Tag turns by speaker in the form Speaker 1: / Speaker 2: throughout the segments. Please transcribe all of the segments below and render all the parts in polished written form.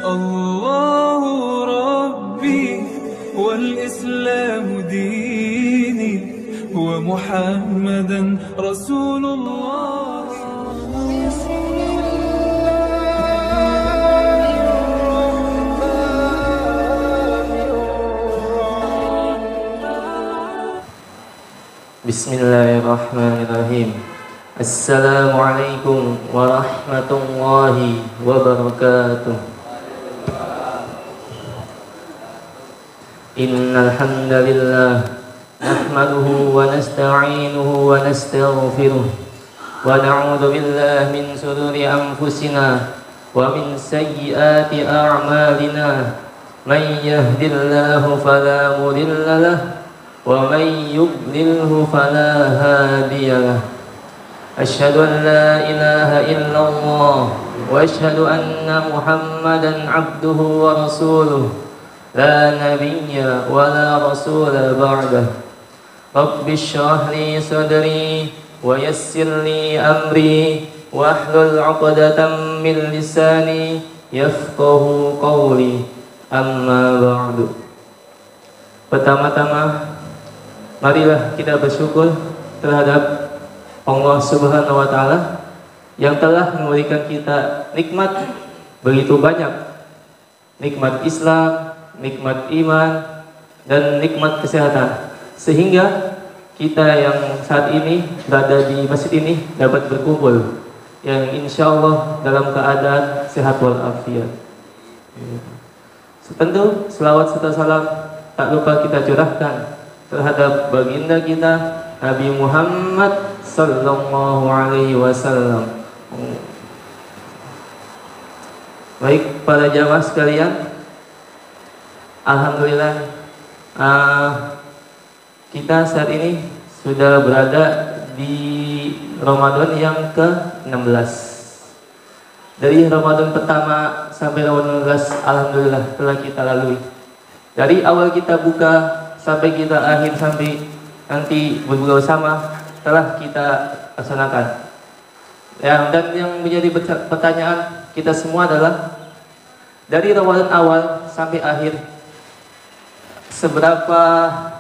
Speaker 1: الله ربي والإسلام ديني ومحمدا رسول الله.
Speaker 2: Bismillahirrahmanirrahim. Assalamualaikum warahmatullahi wabarakatuh. Innal hamdalillah nahmaduhu wa nasta'inuhu wa nastaghfiruh wa na'udzu billahi min shururi anfusina wa min sayyiati a'malina. Man yahdihillahu fala mudilla lahu wa man yudlilhu fala hadiya lahu. Asyhadu an la ilaha illallah wa asyhadu anna Muhammadan abduhu wa rasuluh. La nabiyya wa la rasula ba'dah. Rabbi shrah li sadri wa yassir li amri wahlul 'uqdatam min lisani yafqahu qawli. Amma ba'du. Pertama-tama marilah kita bersyukur terhadap Allah Subhanahu wa Ta'ala yang telah memberikan kita nikmat begitu banyak, nikmat Islam, nikmat iman, dan nikmat kesehatan, sehingga kita yang saat ini berada di masjid ini dapat berkumpul yang insya Allah dalam keadaan sehat walafiat. Tentu selawat serta salam tak lupa kita curahkan terhadap baginda kita Nabi Muhammad sallallahu alaihi wasallam. Baik para jamaah sekalian, alhamdulillah kita saat ini sudah berada di Ramadan yang ke-16. Dari Ramadan pertama sampai Ramadan 16 alhamdulillah telah kita lalui. Dari awal kita buka sampai kita akhir, sampai nanti berbuka bersama telah kita laksanakan. Dan yang menjadi pertanyaan kita semua adalah dari Ramadan awal sampai akhir, seberapa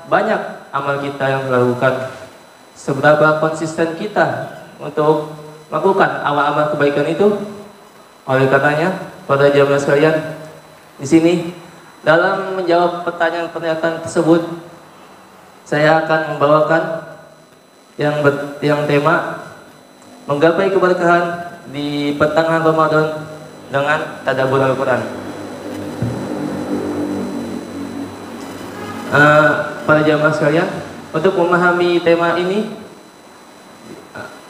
Speaker 2: banyak amal kita yang dilakukan, seberapa konsisten kita untuk melakukan amal-amal kebaikan itu. Oleh karenanya, pada jamaah sekalian, di sini dalam menjawab pertanyaan-pertanyaan tersebut, saya akan membawakan yang tema menggapai keberkahan di pertengahan Ramadan dengan tadabbur Al-Quran. Para jamaah sekalian, untuk memahami tema ini,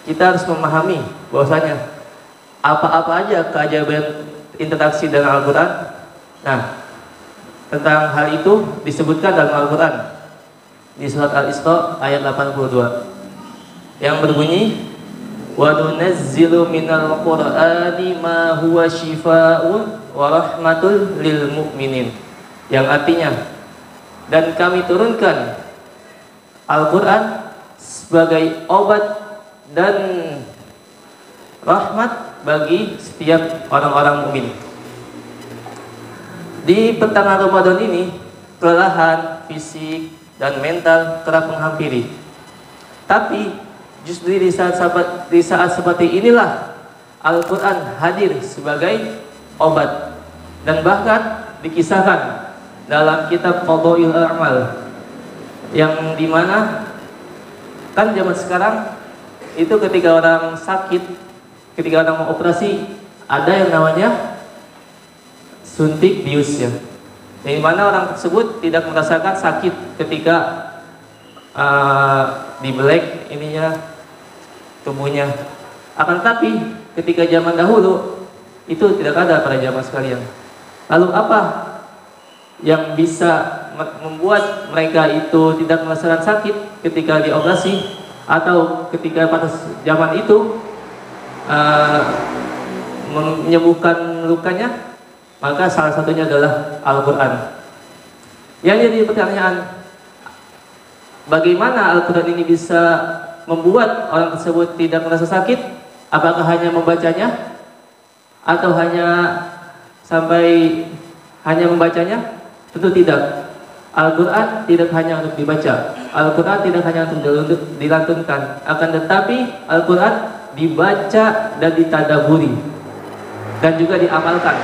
Speaker 2: kita harus memahami bahwasanya apa-apa aja keajaiban interaksi dengan Al-Quran. Nah, tentang hal itu disebutkan dalam Al-Quran di surat Al-Isra ayat 82 yang berbunyi, wa nunazzilu minal qur'ani ma huwa shifaa'un wa rahmatul lil mu'minin, yang artinya, dan kami turunkan Al-Quran sebagai obat dan rahmat bagi setiap orang-orang mukmin. Di pertengahan Ramadan ini, kelelahan fisik dan mental kerap menghampiri. Tapi justru di saat seperti inilah Al-Quran hadir sebagai obat, dan bahkan dikisahkan dalam kitab Fadhail A'mal, yang dimana kan zaman sekarang itu ketika orang sakit, ketika orang mau operasi, ada yang namanya suntik bius, ya, di mana orang tersebut tidak merasakan sakit ketika dibelek ininya tubuhnya. Akan tapi ketika zaman dahulu itu tidak ada, para jamaah sekalian. Lalu apa yang bisa membuat mereka itu tidak merasakan sakit ketika dioperasi, atau ketika pada zaman itu menyembuhkan lukanya? Maka salah satunya adalah Al-Quran. Yang jadi pertanyaan, bagaimana Al-Quran ini bisa membuat orang tersebut tidak merasa sakit? Apakah hanya membacanya, atau hanya sampai hanya membacanya? Tentu tidak. Al-Quran tidak hanya untuk dibaca, Al-Quran tidak hanya untuk dilantunkan, akan tetapi Al-Quran dibaca dan ditadaburi dan juga diamalkan.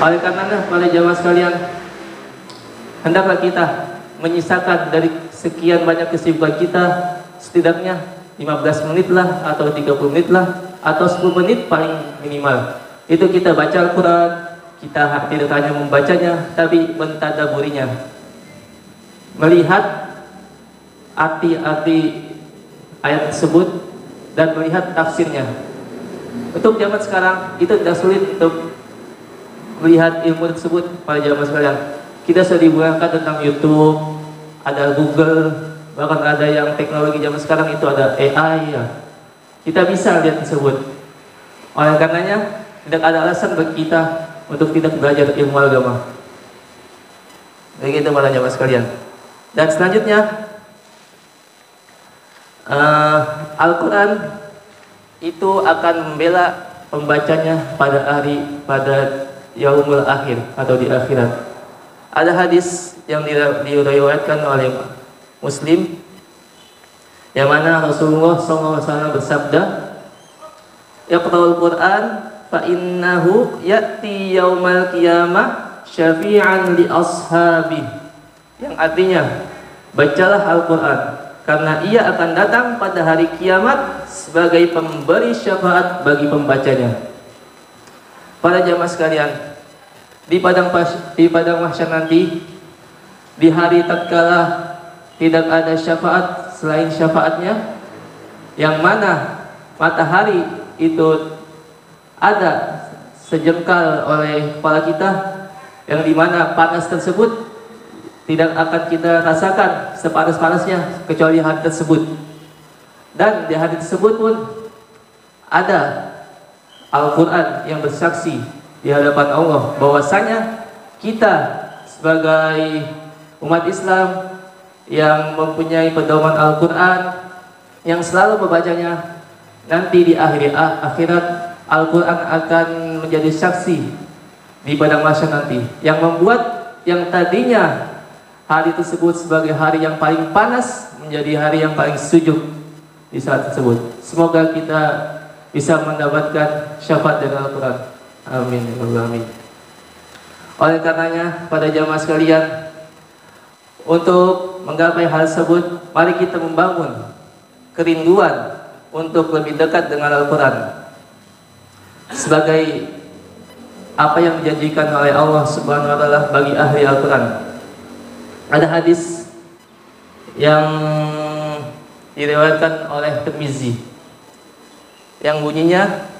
Speaker 2: Oleh karenanya para jamaah sekalian, hendaklah kita menyisakan dari sekian banyak kesibukan kita setidaknya 15 menit lah, atau 30 menit lah, atau 10 menit paling minimal. Itu kita baca Al-Quran, kita tidak hanya membacanya, tapi mentadaburinya, melihat arti-arti ayat tersebut dan melihat tafsirnya. Untuk zaman sekarang itu tidak sulit untuk melihat ilmu tersebut para jamaah sekalian. Kita sudah dibuatkan tentang YouTube, ada Google, bahkan ada yang teknologi zaman sekarang itu ada AI ya. Kita bisa lihat tersebut. Oleh karenanya tidak ada alasan bagi kita untuk tidak belajar ilmu agama. Begitu para jamaah sekalian. Dan selanjutnya Al-Quran itu akan membela pembacanya pada yaumul akhir atau di akhirat. Ada hadis yang diriwayatkan oleh Muslim yang mana Rasulullah SAW bersabda, "Iqra'ul Quran fa innahu ya'ti yaumal qiyamah syafi'an li ashabi." Yang artinya, bacalah Al-Quran karena ia akan datang pada hari kiamat sebagai pemberi syafaat bagi pembacanya. Para jamaah sekalian, di padang mahsyar nanti, di hari tatkala tidak ada syafaat selain syafaatnya, yang mana matahari itu ada sejengkal oleh kepala kita, yang dimana panas tersebut tidak akan kita rasakan sepanas-panasnya kecuali hari tersebut. Dan di hari tersebut pun ada Al-Quran yang bersaksi di hadapan Allah bahwasanya kita sebagai umat Islam yang mempunyai pedoman Al-Quran, yang selalu membacanya, nanti di akhirat Al-Quran akan menjadi saksi di padang mahsyar nanti, yang membuat yang tadinya hari tersebut sebagai hari yang paling panas menjadi hari yang paling sejuk di saat tersebut. Semoga kita bisa mendapatkan syafaat dari Al-Quran. Amin. Amin. Oleh karenanya pada jamaah sekalian, untuk menggapai hal tersebut, mari kita membangun kerinduan untuk lebih dekat dengan Al-Quran sebagai apa yang dijanjikan oleh Allah Subhanahu wa taala bagi ahli Al-Quran. Ada hadis yang diriwayatkan oleh Tirmizi yang bunyinya,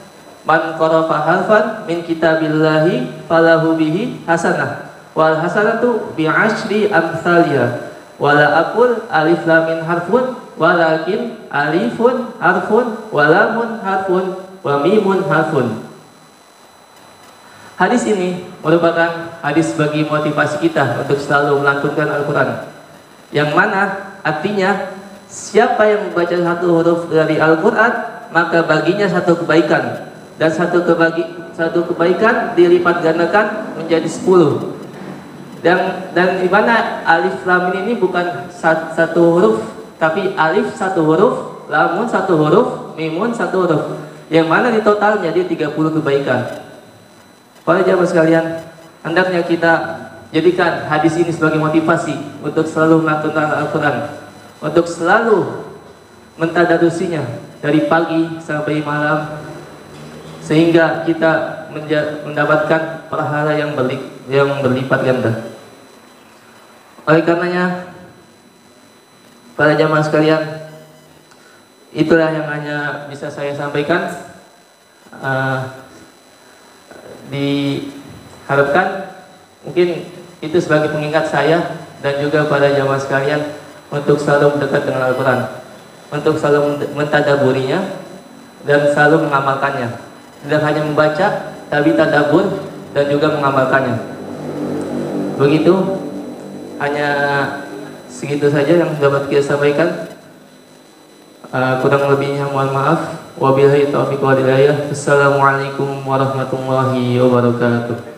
Speaker 2: "Man qara'a harfan min kitabillahi falahu bihi hasanah wal hasanatu bi asyri amsalha wa la aqul alif lam mim harfun walakin alifun harfun wa lamun harfun wa mimun harfun." Hadis ini merupakan hadis bagi motivasi kita untuk selalu melantunkan Al-Quran, yang mana artinya siapa yang membaca satu huruf dari Al-Quran, maka baginya satu kebaikan, dan satu kebaikan dilipat gandakan menjadi 10. Dan di mana alif lam ini bukan satu huruf, tapi alif satu huruf, lamun satu huruf, mimun satu huruf, yang mana di total jadi 30 kebaikan. Para jamaah sekalian, hendaknya kita jadikan hadis ini sebagai motivasi untuk selalu melantunkan Al-Quran, untuk selalu mentadarusinya dari pagi sampai malam, sehingga kita mendapatkan pahala yang berlipat ganda. Oleh karenanya, para jamaah sekalian, itulah yang hanya bisa saya sampaikan. Diharapkan mungkin itu sebagai pengingat saya dan juga pada jamaah sekalian untuk selalu mendekat dengan Al-Quran, untuk selalu mentadaburinya dan selalu mengamalkannya. Tidak hanya membaca, tapi tadabur dan juga mengamalkannya. Begitu, hanya segitu saja yang dapat kita sampaikan. Kurang lebihnya mohon maaf. Wabillahi taufiq wal hidayah. Assalamualaikum warahmatullahi wabarakatuh.